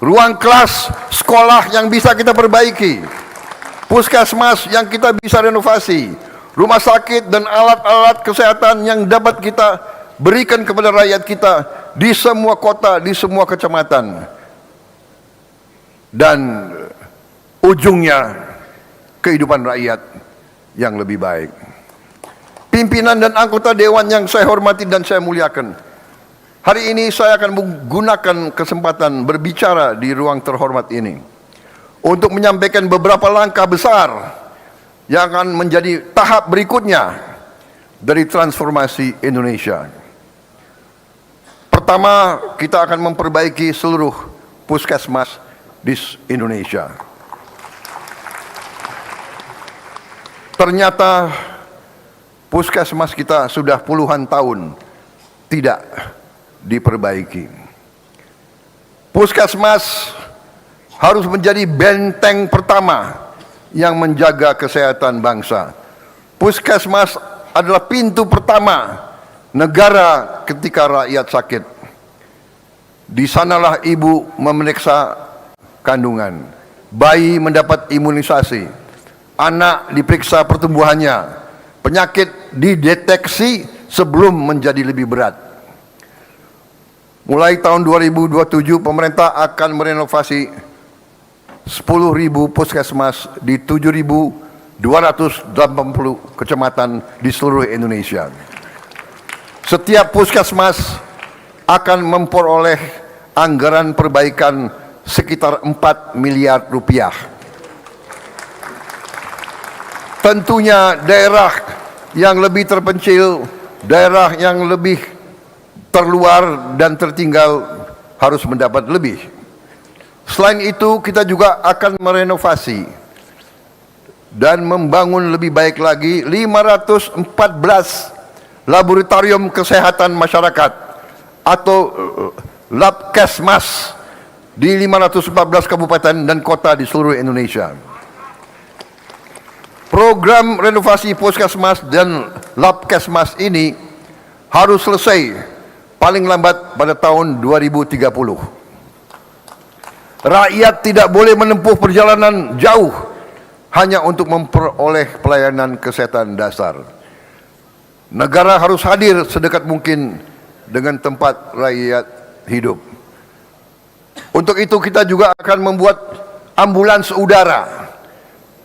ruang kelas sekolah yang bisa kita perbaiki, puskesmas yang kita bisa renovasi, rumah sakit dan alat-alat kesehatan yang dapat kita berikan kepada rakyat kita di semua kota, di semua kecamatan. Dan ujungnya kehidupan rakyat yang lebih baik. Pimpinan dan anggota dewan yang saya hormati dan saya muliakan, hari ini saya akan menggunakan kesempatan berbicara di ruang terhormat ini untuk menyampaikan beberapa langkah besar yang akan menjadi tahap berikutnya dari transformasi Indonesia. Pertama, kita akan memperbaiki seluruh puskesmas di Indonesia. Ternyata puskesmas kita sudah puluhan tahun tidak diperbaiki. Puskesmas harus menjadi benteng pertama yang menjaga kesehatan bangsa. Puskesmas adalah pintu pertama negara ketika rakyat sakit. Di sanalah ibu memeriksa kandungan, bayi mendapat imunisasi, anak diperiksa pertumbuhannya, penyakit dideteksi sebelum menjadi lebih berat. Mulai tahun 2027 pemerintah akan merenovasi 10.000 puskesmas di 7.280 kecamatan di seluruh Indonesia. Setiap puskesmas akan memperoleh anggaran perbaikan sekitar 4 miliar rupiah. Tentunya daerah yang lebih terpencil, daerah yang lebih terluar dan tertinggal harus mendapat lebih. Selain itu, kita juga akan merenovasi dan membangun lebih baik lagi 514 laboratorium kesehatan masyarakat atau Labkesmas di 514 kabupaten dan kota di seluruh Indonesia. Program renovasi puskesmas dan Labkesmas ini harus selesai paling lambat pada tahun 2030. Rakyat tidak boleh menempuh perjalanan jauh hanya untuk memperoleh pelayanan kesehatan dasar. Negara harus hadir sedekat mungkin dengan tempat rakyat hidup. Untuk itu kita juga akan membuat ambulans udara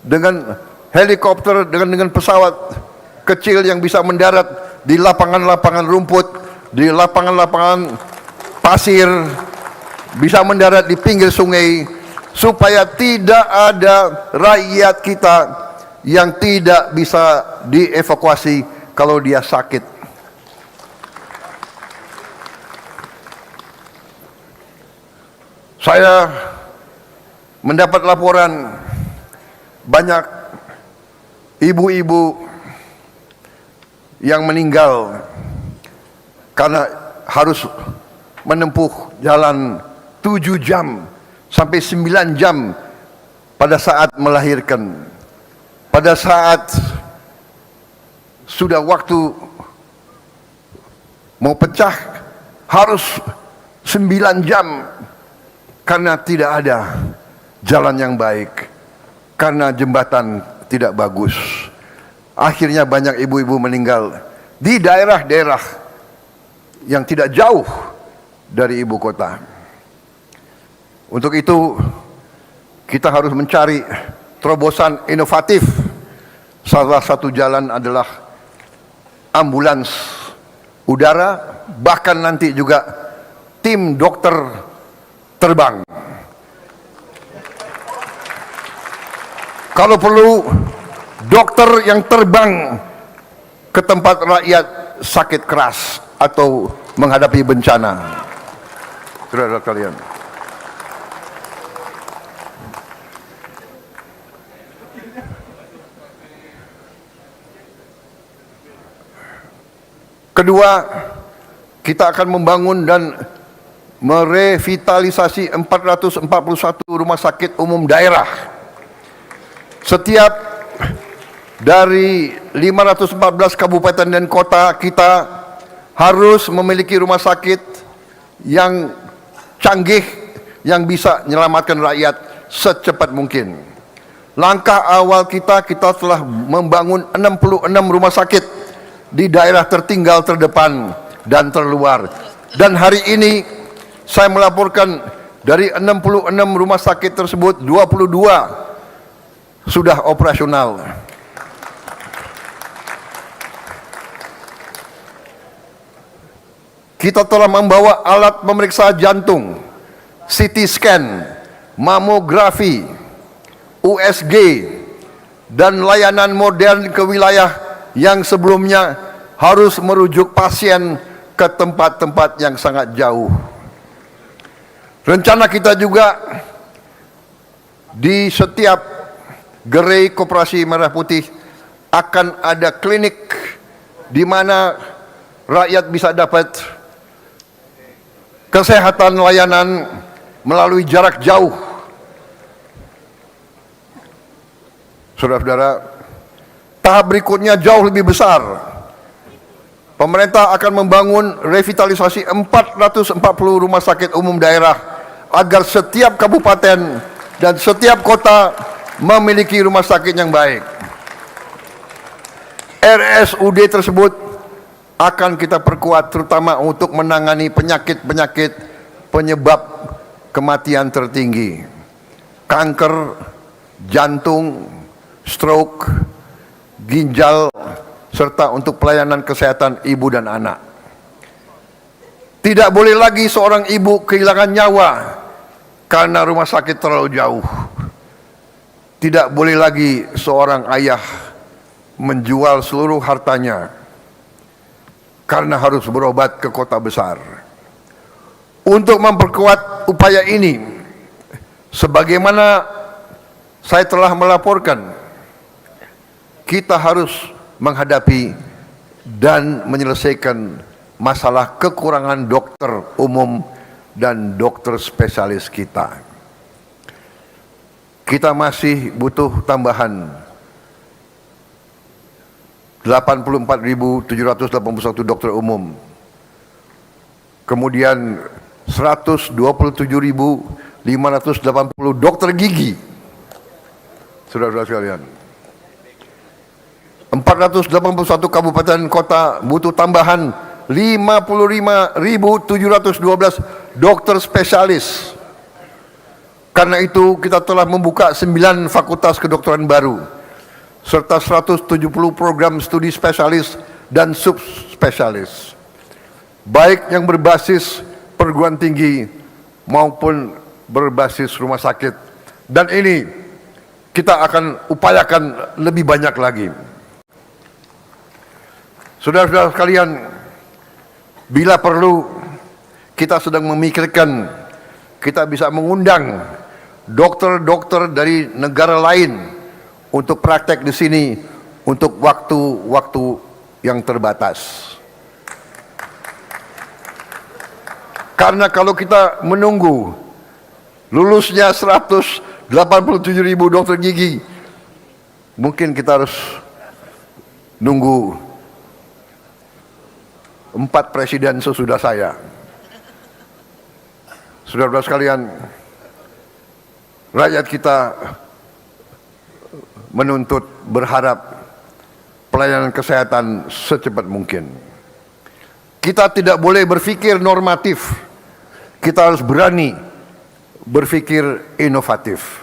dengan helikopter, dengan pesawat kecil yang bisa mendarat di lapangan-lapangan rumput, di lapangan-lapangan pasir, bisa mendarat di pinggir sungai, supaya tidak ada rakyat kita yang tidak bisa dievakuasi kalau dia sakit. Saya mendapat laporan banyak ibu-ibu yang meninggal karena harus menempuh jalan 7 jam sampai 9 jam pada saat melahirkan. Pada saat sudah waktu mau pecah harus 9 jam karena tidak ada jalan yang baik, karena jembatan tidak bagus. Akhirnya banyak ibu-ibu meninggal di daerah-daerah yang tidak jauh dari ibu kota. Untuk itu kita harus mencari terobosan inovatif. Salah satu jalan adalah ambulans udara, bahkan nanti juga tim dokter terbang. Kalau perlu, dokter yang terbang ke tempat rakyat sakit keras atau menghadapi bencana. Saudara kalian, kedua, kita akan membangun dan merevitalisasi 441 rumah sakit umum daerah. Setiap dari 514 kabupaten dan kota kita harus memiliki rumah sakit yang canggih yang bisa menyelamatkan rakyat secepat mungkin. Langkah awal kita telah membangun 66 rumah sakit di daerah tertinggal, terdepan, dan terluar. Dan hari ini saya melaporkan dari 66 rumah sakit tersebut 22 sudah operasional. Kita telah membawa alat pemeriksa jantung, CT scan, mamografi, USG, dan layanan modern ke wilayah yang sebelumnya harus merujuk pasien ke tempat-tempat yang sangat jauh. Rencana kita juga di setiap gerai Koperasi Merah Putih akan ada klinik di mana rakyat bisa dapat kesehatan layanan melalui jarak jauh. Saudara-saudara, tahap berikutnya jauh lebih besar. Pemerintah akan membangun revitalisasi 440 rumah sakit umum daerah agar setiap kabupaten dan setiap kota memiliki rumah sakit yang baik. RSUD tersebut akan kita perkuat terutama untuk menangani penyakit-penyakit penyebab kematian tertinggi. Kanker, jantung, stroke, ginjal, serta untuk pelayanan kesehatan ibu dan anak. Tidak boleh lagi seorang ibu kehilangan nyawa karena rumah sakit terlalu jauh. Tidak boleh lagi seorang ayah menjual seluruh hartanya karena harus berobat ke kota besar. Untuk memperkuat upaya ini, sebagaimana saya telah melaporkan, kita harus menghadapi dan menyelesaikan masalah kekurangan dokter umum dan dokter spesialis kita. Kita masih butuh tambahan 84.781 dokter umum. Kemudian 127.580 dokter gigi. Saudara-saudara sekalian, 481 kabupaten kota butuh tambahan 55.712 dokter spesialis. Karena itu kita telah membuka 9 fakultas kedokteran baru serta 170 program studi spesialis dan subspesialis, baik yang berbasis perguruan tinggi maupun berbasis rumah sakit. Dan ini kita akan upayakan lebih banyak lagi. Saudara-saudara sekalian, bila perlu kita sedang memikirkan kita bisa mengundang dokter-dokter dari negara lain untuk praktek di sini untuk waktu-waktu yang terbatas. Karena kalau kita menunggu lulusnya 187.000 dokter gigi, mungkin kita harus nunggu 4 presiden sesudah saya. Saudara-saudara sekalian, rakyat kita menuntut, berharap pelayanan kesehatan secepat mungkin. Kita tidak boleh berpikir normatif, kita harus berani berpikir inovatif.